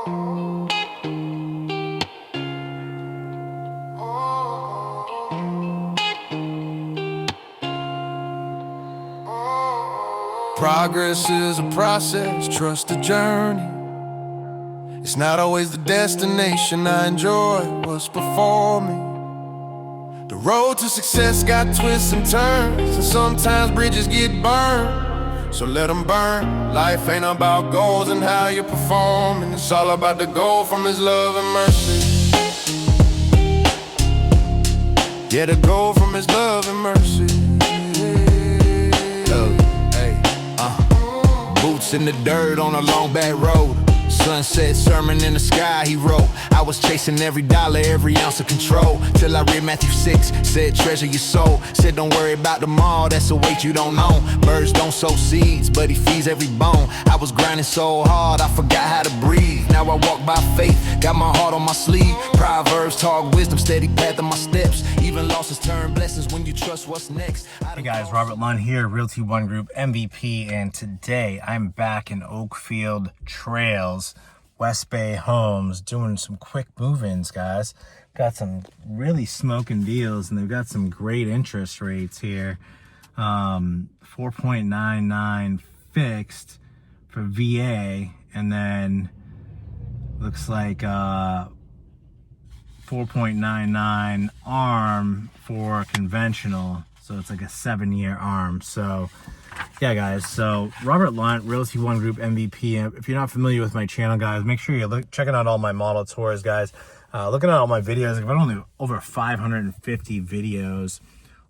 Progress is a process, trust the journey. It's not always the destination, I enjoy what's before me. The road to success got twists and turns, and sometimes bridges get burned, so let them burn. Life ain't about goals and how you perform, and it's all about the goal from His love and mercy. Yeah, the goal from His love and mercy. Boots in the dirt on a long back road. Sunset sermon in the sky, he wrote. I was chasing every dollar, every ounce of control, till I read Matthew 6, said treasure your soul. Said don't worry about tomorrow, that's a weight you don't own. Birds don't sow seeds, but He feeds every bone. I was grinding so hard, I forgot how to breathe. Now I walk by faith, got my heart on my sleeve. Proverbs talk wisdom, steady path of my steps. Even losses turn blessings when you trust what's next. Hey guys, Robert Lunt here, Realty ONE Group MVP, and today I'm back in Oakfield Trails, WestBay Homes, doing some quick move-ins, guys. Got some really smoking deals, and they've got some great interest rates here. 4.99 fixed for VA, and then looks like 4.99 ARM for conventional. So it's like a 7-year ARM. So yeah, guys, so Robert Lunt, Realty ONE Group MVP. If you're not familiar with my channel, guys, make sure you're checking out all my model tours, guys. Looking at all my videos. I've got only over 550 videos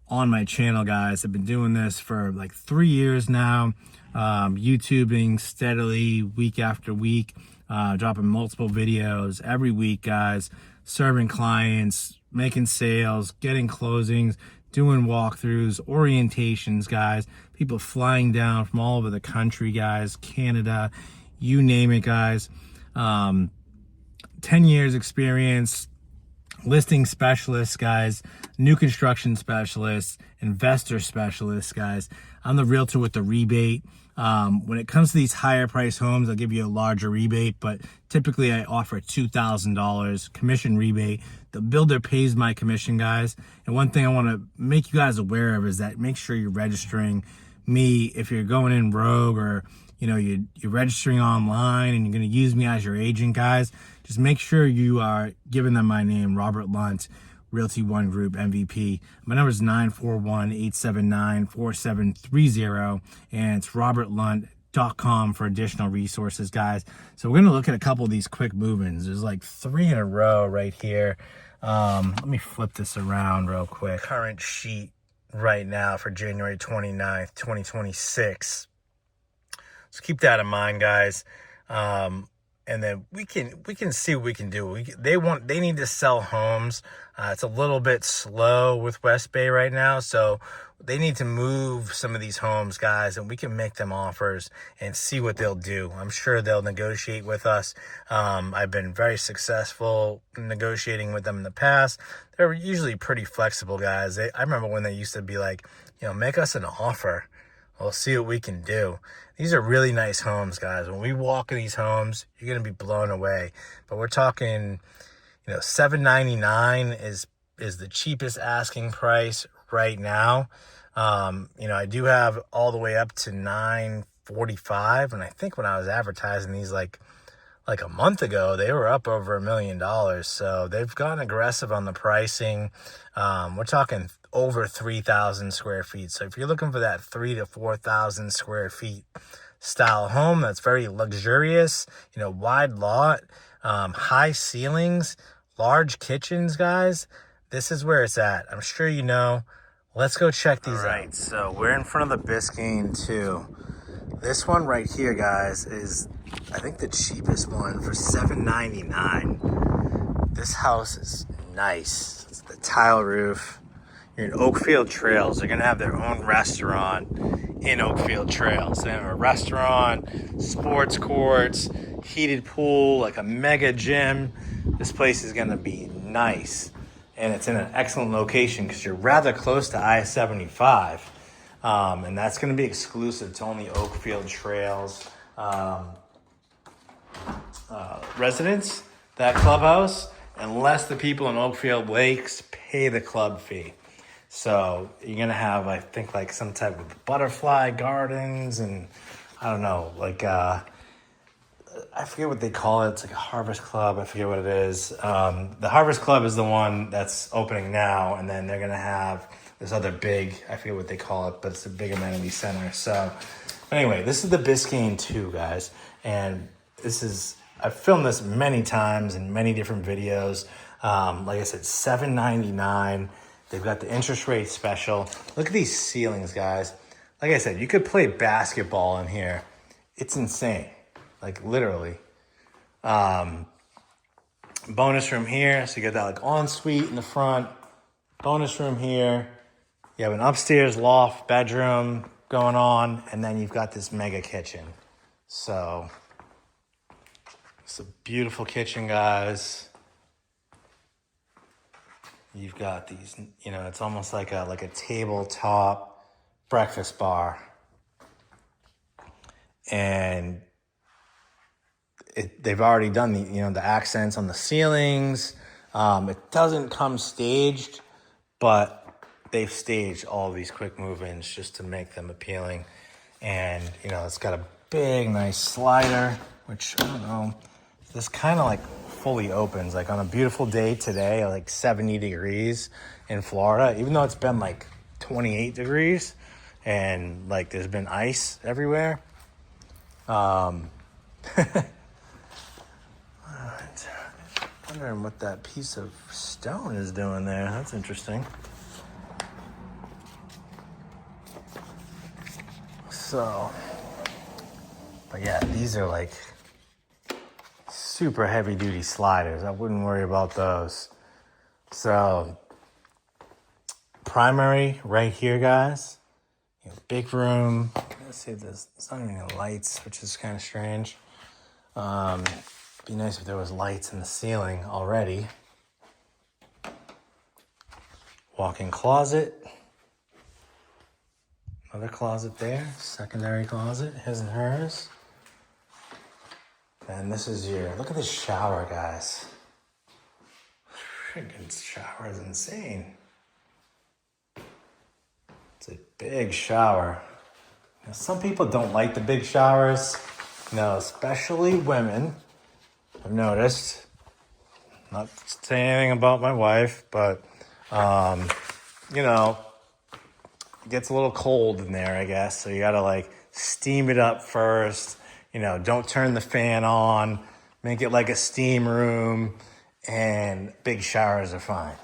on my channel, guys. I've been doing this for like 3 years now. YouTubing steadily week after week, dropping multiple videos every week, guys. Serving clients, making sales, getting closings, doing walkthroughs, orientations, guys. People flying down from all over the country, guys. Canada, you name it, guys. 10 years experience, listing specialists, guys. New construction specialists, investor specialists, guys. I'm the realtor with the rebate. When it comes to these higher price homes, I'll give you a larger rebate, but typically I offer $2,000 commission rebate. The builder pays my commission, guys. And one thing I want to make you guys aware of is that make sure you're registering me. If you're going in rogue, or you're registering online and you're going to use me as your agent, guys, just make sure you are giving them my name, Robert Lunt, Realty ONE Group MVP. My number is 941-879-4730, and it's robertlunt.com for additional resources, guys. So we're going to look at a couple of these quick move-ins. There's like 3 in a row right here. Let me flip this around real quick. Current sheet right now for January 29th, 2026. So keep that in mind, guys. And then we can see what we can do. They need to sell homes. It's a little bit slow with WestBay right now, so they need to move some of these homes, guys, and we can make them offers and see what they'll do. I'm sure they'll negotiate with us. I've been very successful negotiating with them in the past. They're usually pretty flexible, guys. I remember when they used to be like, make us an offer. We'll see what we can do. These are really nice homes, guys. When we walk in these homes, you're going to be blown away. But we're talking, $799 is the cheapest asking price right now. I do have all the way up to $945, and I think when I was advertising these like a month ago, they were up over $1 million. So they've gotten aggressive on the pricing. We're talking over 3,000 square feet. So if you're looking for that 3,000 to 4,000 square feet style home that's very luxurious, wide lot, high ceilings, large kitchens, guys, this is where it's at. I'm sure you know. Let's go check these out. All right, so we're in front of the Biscayne 2. This one right here, guys, is I think the cheapest one for $799. This house is nice. It's the tile roof. You're in Oakfield Trails. They're going to have their own restaurant in Oakfield Trails. They have a restaurant, sports courts, heated pool, like a mega gym. This place is going to be nice. And it's in an excellent location because you're rather close to I-75. And that's going to be exclusive to only Oakfield Trails residents, that clubhouse, unless the people in Oakfield Lakes pay the club fee. So you're gonna have, I think, like some type of butterfly gardens, and I don't know, like I forget what they call it. It's like a harvest club. I forget what it is. The harvest club is the one that's opening now, and then they're gonna have this other big, I forget what they call it, but it's a big amenity center. So anyway, this is the Biscayne 2, guys, and I've filmed this many times in many different videos. Like I said, $799. They've got the interest rate special. Look at these ceilings, guys. Like I said, you could play basketball in here. It's insane, like literally. Bonus room here, so you get that like ensuite in the front. Bonus room here. You have an upstairs loft bedroom going on, and then you've got this mega kitchen. So it's a beautiful kitchen, guys. You've got these, you know, it's almost like a tabletop breakfast bar. And they've already done the accents on the ceilings. It doesn't come staged, but they've staged all these quick move-ins just to make them appealing. And, it's got a big, nice slider, which, I don't know, this kind of like fully opens. Like on a beautiful day today, like 70 degrees in Florida, even though it's been like 28 degrees and like there's been ice everywhere. Wondering what that piece of stone is doing there. That's interesting. So, but yeah, these are like super heavy duty sliders. I wouldn't worry about those. So, primary right here, guys. Big room. Let's see, there's not even any lights, which is kind of strange. Be nice if there was lights in the ceiling already. Walk-in closet. Another closet there. Secondary closet, his and hers. And this is look at this shower, guys. Freaking shower is insane. It's a big shower. Now, some people don't like the big showers. Especially women. I've noticed. Not saying anything about my wife, but, it gets a little cold in there, I guess. So you gotta like steam it up first. Don't turn the fan on. Make it like a steam room. And big showers are fine.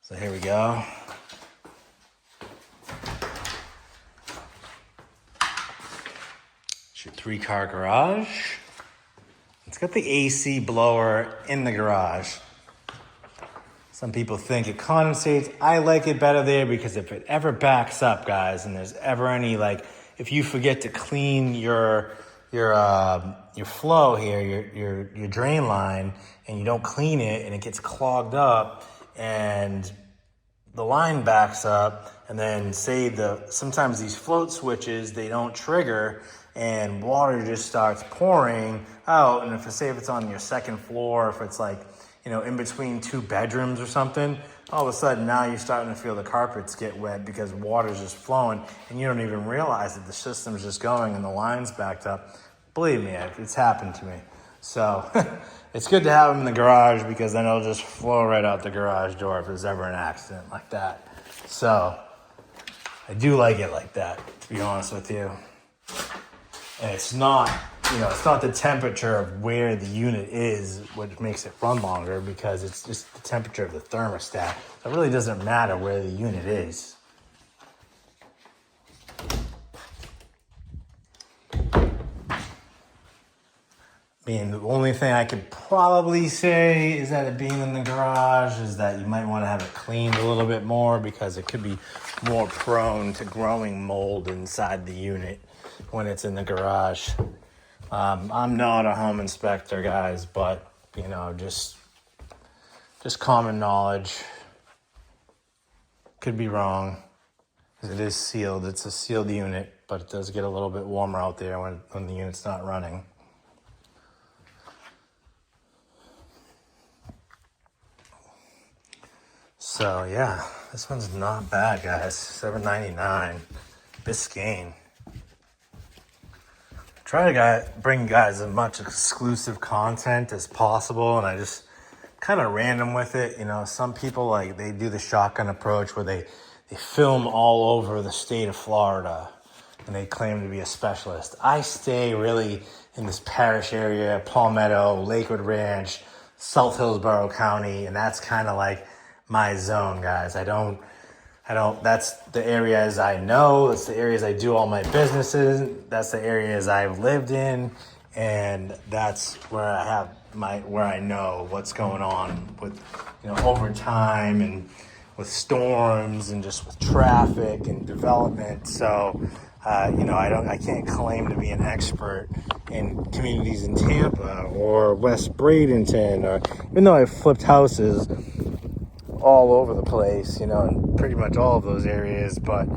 So here we go. It's your 3-car garage. It's got the AC blower in the garage. Some people think it condensates. I like it better there because if it ever backs up, guys, and there's ever any if you forget to clean your flow here, your drain line, and you don't clean it, and it gets clogged up, and the line backs up, and then sometimes these float switches, they don't trigger, and water just starts pouring out. And if it's on your second floor, if it's in between 2 bedrooms or something, all of a sudden now you're starting to feel the carpets get wet because water's just flowing and you don't even realize that the system's just going and the line's backed up. Believe me, it's happened to me. So it's good to have them in the garage because then it'll just flow right out the garage door if there's ever an accident like that. So I do like it like that, to be honest with you. And it's not, it's not the temperature of where the unit is what makes it run longer, because it's just the temperature of the thermostat. So it really doesn't matter where the unit is. The only thing I could probably say is that it being in the garage is that you might want to have it cleaned a little bit more because it could be more prone to growing mold inside the unit when it's in the garage. I'm not a home inspector, guys, but just common knowledge. Could be wrong. It is sealed. It's a sealed unit, but it does get a little bit warmer out there when the unit's not running. So yeah, this one's not bad, guys. $7.99, Biscayne. Try to bring guys as much exclusive content as possible, and I just kind of random with it. You know, some people like they do the shotgun approach where they film all over the state of Florida and they claim to be a specialist. I stay really in this Parrish area, Palmetto, Lakewood Ranch, South Hillsborough County, and that's kind of like my zone, guys. I don't, that's the areas I know, that's the areas I do all my businesses, that's the areas I've lived in, and that's where I have where I know what's going on with, you know, over time and with storms and just with traffic and development. So, you know, I can't claim to be an expert in communities in Tampa or West Bradenton, or even though I've flipped houses all over the place, you know, in pretty much all of those areas, but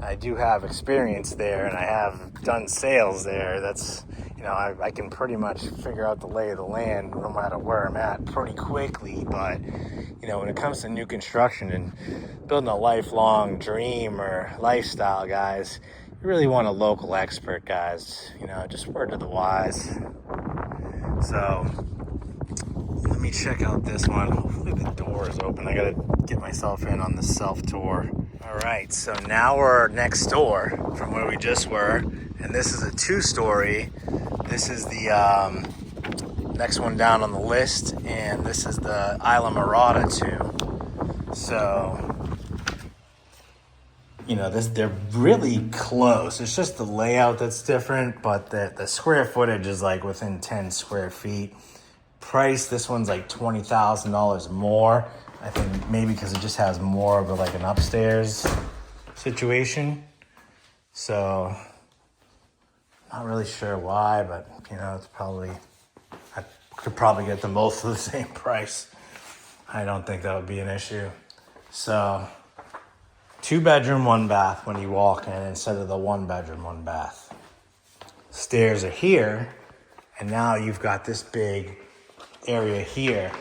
I do have experience there and I have done sales there. That's, you know, I can pretty much figure out the lay of the land no matter where I'm at pretty quickly. But, you know, when it comes to new construction and building a lifelong dream or lifestyle, guys, you really want a local expert, guys. You know, just word to the wise. So let me check out this one. Hopefully the door is open. I gotta get myself in on the self-tour. All right, so now we're next door from where we just were, and this is a 2-story. This is the next one down on the list, and this is the Isla Marada 2. So, you know, they're really close. It's just the layout that's different, but the square footage is like within 10 square feet. Price, this one's like $20,000 more. I think maybe because it just has more of like an upstairs situation. So, not really sure why, but you know, it's probably, I could probably get them both for the same price. I don't think that would be an issue. So, 2-bedroom, 1-bath when you walk in instead of the 1-bedroom, 1-bath. Stairs are here, and now you've got this big area here.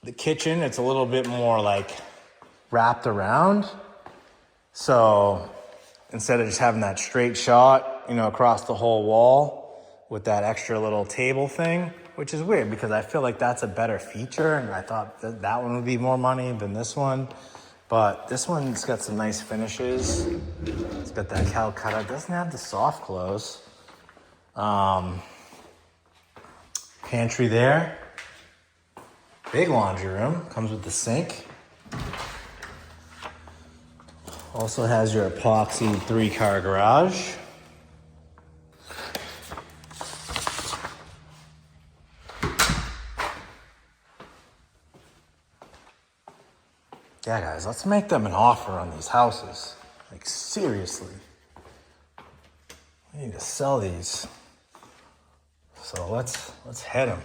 The kitchen, it's a little bit more like wrapped around. So instead of just having that straight shot, you know, across the whole wall with that extra little table thing, which is weird because I feel like that's a better feature, and I thought that one would be more money than this one. But this one's got some nice finishes. It's got that Calcutta. It doesn't have the soft close. Pantry there. Big laundry room. Comes with the sink. Also has your epoxy 3-car garage. Yeah, guys, let's make them an offer on these houses. Like, seriously. We need to sell these. So let's hit them.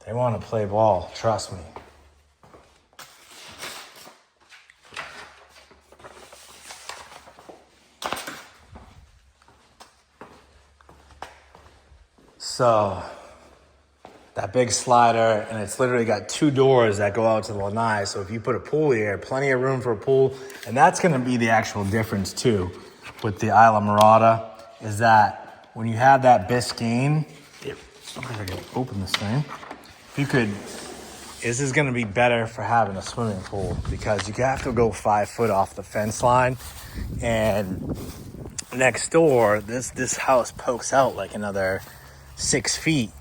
They want to play ball, trust me. So, that big slider, and it's literally got 2 doors that go out to the lanai. So if you put a pool here, plenty of room for a pool. And that's gonna be the actual difference too with the Isla Marada, is that when you have that Biscayne, I can open this thing. If you could, this is gonna be better for having a swimming pool because you have to go 5 foot off the fence line. And next door, this house pokes out like another 6 feet.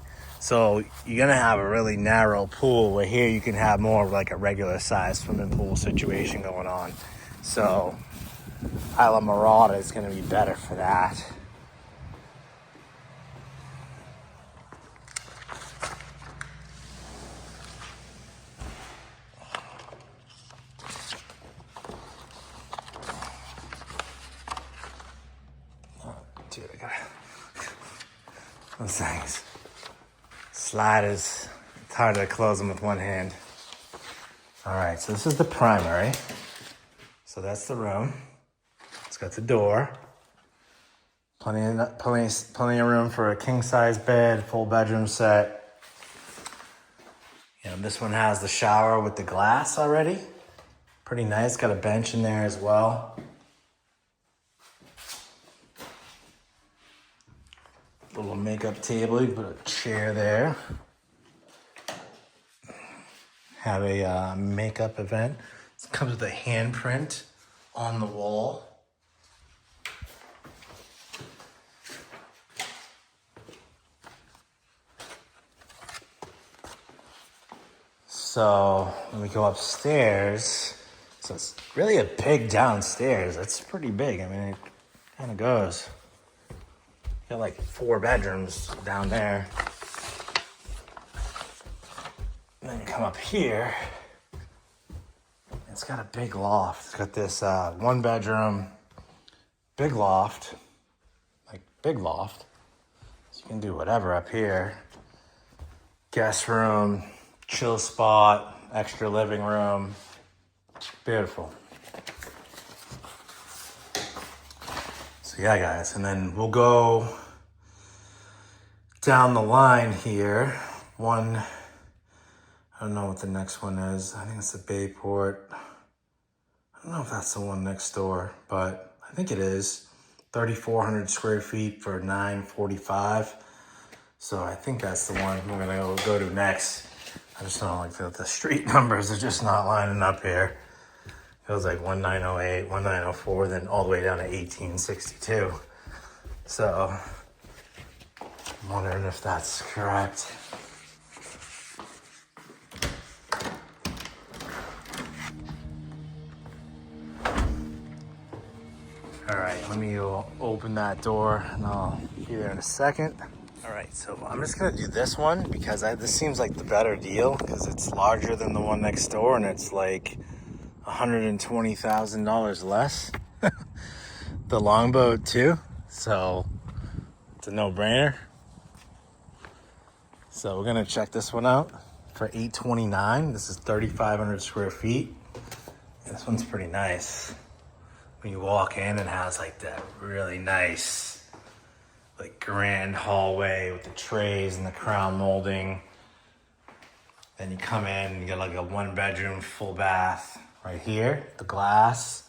So you're gonna have a really narrow pool, where here you can have more of like a regular size swimming pool situation going on. So Isla Marada is gonna be better for that. Dude, I gotta those things. Sliders, it's hard to close them with one hand. All right, so this is the primary. So that's the room. It's got the door. Plenty of room for a king-size bed, full bedroom set. You know, this one has the shower with the glass already. Pretty nice. Got a bench in there as well. Little makeup table. You put a chair there. Have a makeup event. It comes with a handprint on the wall. So when we go upstairs, so it's really a big downstairs. It's pretty big. I mean, it kind of goes. Got like 4 bedrooms down there. And then you come up here. It's got a big loft. It's got this 1 bedroom, big loft, like big loft. So you can do whatever up here. Guest room, chill spot, extra living room. Beautiful. So yeah, guys, and then we'll go down the line here. I don't know what the next one is. I think it's the Bayport. I don't know if that's the one next door, but I think it is. 3,400 square feet for $945. So I think that's the one we're gonna go to next. I just don't like the street numbers are just not lining up here. It was like 1908, 1904, then all the way down to 1862. So I'm wondering if that's correct. All right, let me open that door and I'll be there in a second. All right, so I'm just gonna do this one because this seems like the better deal because it's larger than the one next door and it's like $120,000 less. The Longboat too, so it's a no-brainer. So we're gonna check this one out for $829. This is 3,500 square feet. This one's pretty nice. When you walk in, it has like that really nice, like grand hallway with the trays and the crown molding. Then you come in and you get like a 1 bedroom full bath right here. The glass,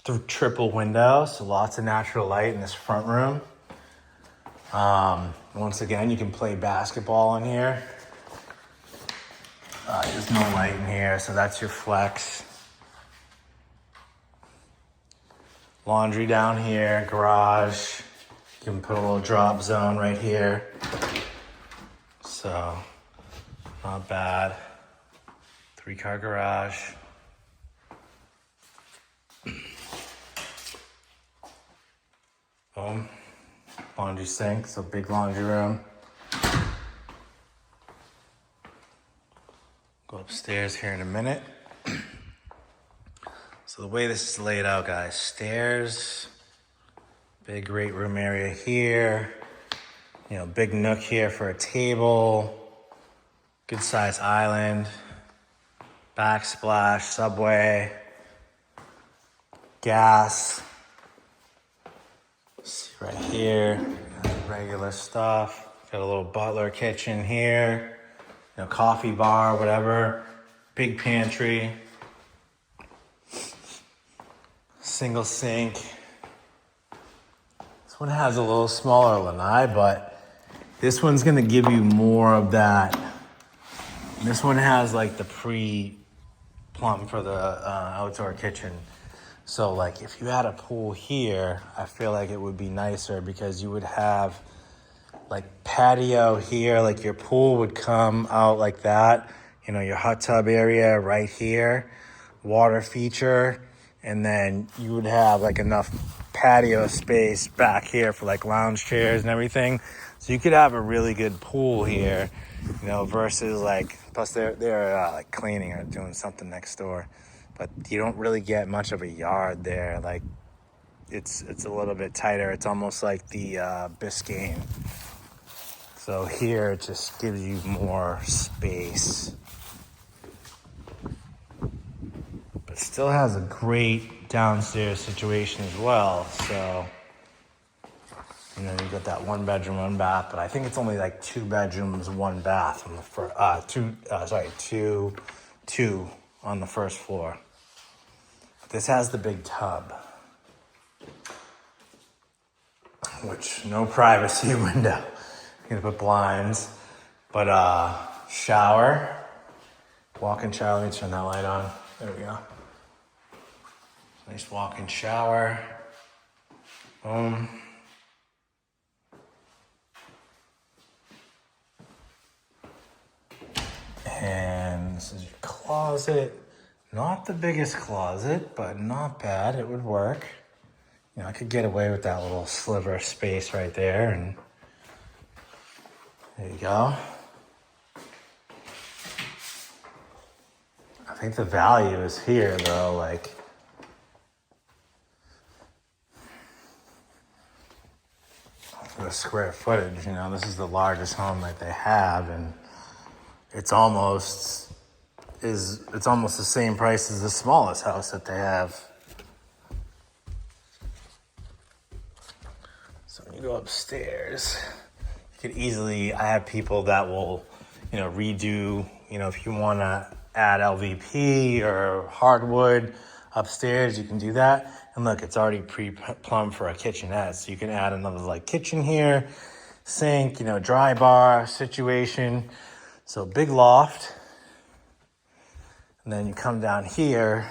through triple windows, so lots of natural light in this front room. Once again, you can play basketball in here. There's no light in here, so that's your flex. Laundry down here, garage. You can put a little drop zone right here. So, not bad. 3-car garage. Boom. Laundry sink, so big laundry room. Go upstairs here in a minute. So the way this is laid out, guys, stairs, big great room area here, you know, big nook here for a table, good size island, backsplash, subway, gas, see right here, regular stuff, got a little butler kitchen here, you know, coffee bar, whatever, big pantry. Single sink. This one has a little smaller lanai, but this one's gonna give you more of that. This one has like the pre-plumb for the outdoor kitchen. So like if you had a pool here, I feel like it would be nicer because you would have like patio here, like your pool would come out like that. You know, your hot tub area right here, water feature. And then you would have like enough patio space back here for like lounge chairs and everything. So you could have a really good pool here, you know, versus like, plus they're like cleaning or doing something next door. But you don't really get much of a yard there. Like it's a little bit tighter. It's almost like the Biscayne. So here it just gives you more space. But still has a great downstairs situation as well. So, you know, you got that 1 bedroom, 1 bath, but I think it's only like 2 bedrooms, 1 bath on the first, two on the first floor. This has the big tub, which no privacy window. You're gonna put blinds, but shower, walk-in shower. Let me turn that light on. There we go. Nice walk-in shower. Boom. And this is your closet. Not the biggest closet, but not bad. It would work. You know, I could get away with that little sliver of space right there, and there you go. I think the value is here though, like for the square footage, you know, this is the largest home that they have, and it's almost the same price as the smallest house that they have. So when you go upstairs, you could easily, I have people that will, you know, redo, you know, if you want to add LVP or hardwood upstairs, you can do that. And look, it's already pre-plumbed for a kitchenette, so you can add another like kitchen here, sink, you know, dry bar situation. So big loft. And then you come down here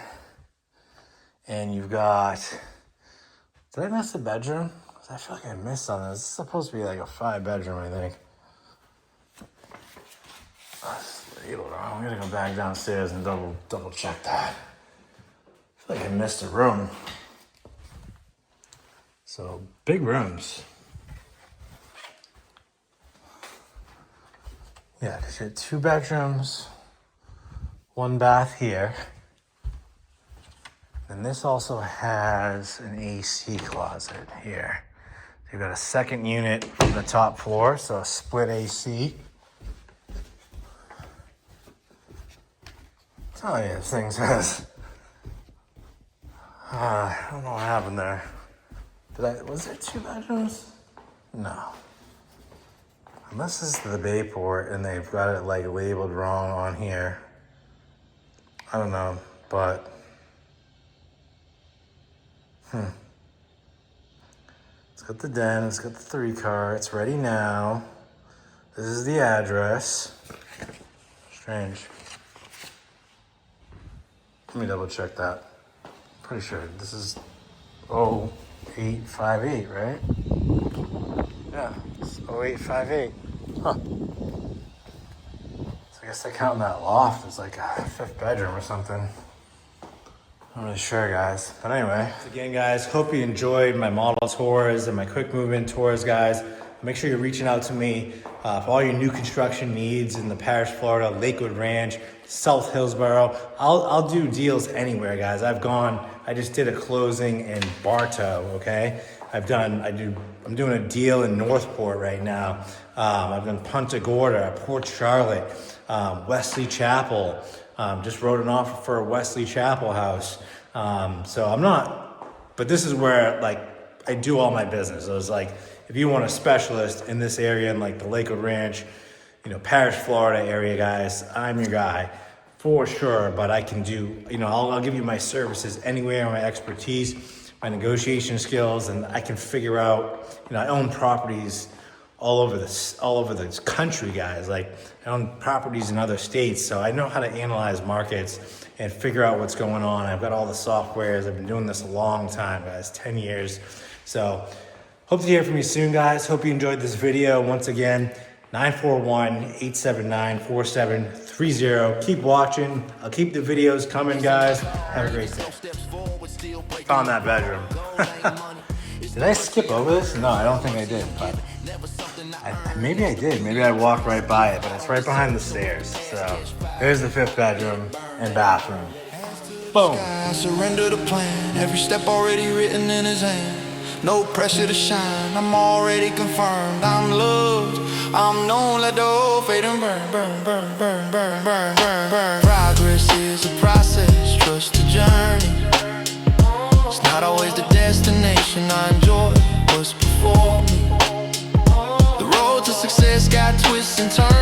and you've got, did I miss a bedroom? I feel like I missed something. This is supposed to be like a 5 bedroom, I think. I'm gonna go back downstairs and double check that. I feel like I missed a room. So big rooms. Yeah, because you have 2 bedrooms, 1 bath here. And this also has an AC closet here. You've got a second unit from the top floor, so a split AC. Tell you, this thing says, I don't know what happened there. Was there 2 bedrooms? No. Unless this is the Bayport and they've got it like labeled wrong on here. I don't know, but it's got the den, it's got the 3-car, it's ready now. This is the address. Strange. Let me double check that. Pretty sure this is 0858, right? Yeah, it's 0858. Huh. So I guess I count that loft as like a 5th bedroom or something. I'm really sure, guys. But anyway, again, guys, hope you enjoyed my model tours and my quick move-in tours, guys. Make sure you're reaching out to me for all your new construction needs in the Parrish, Florida, Lakewood Ranch, South Hillsborough. I'll do deals anywhere, guys. I just did a closing in Bartow, okay? I'm doing a deal in Northport right now. I've done Punta Gorda, Port Charlotte, Wesley Chapel. Just wrote an offer for a Wesley Chapel house. But this is where like I do all my business. So it's like, if you want a specialist in this area in like the Lakewood Ranch, you know, Parrish, Florida area, guys, I'm your guy for sure. But I can do, you know, I'll give you my services anywhere, my expertise, my negotiation skills, and I can figure out, you know, I own properties all over this country, guys. Like I own properties in other states, so I know how to analyze markets and figure out what's going on. I've got all the softwares. I've been doing this a long time, guys, 10 years. So hope to hear from you soon, guys. Hope you enjoyed this video. Once again, 941-879-4730. Keep watching. I'll keep the videos coming, guys. Have a great day. Found that bedroom. Did I skip over this? No, I don't think I did, but maybe I did. Maybe I walked right by it, but it's right behind the stairs. So there's the 5th bedroom and bathroom. Boom. I surrender the plan. Every step already written in his hand. No pressure to shine. I'm already confirmed. I'm loved. I'm known. Let the old fade and burn, burn, burn, burn, burn, burn, burn, burn. Progress is a process. Trust the journey. journey. It's not always the destination. I enjoy what's before me. The road to success got twists and turns.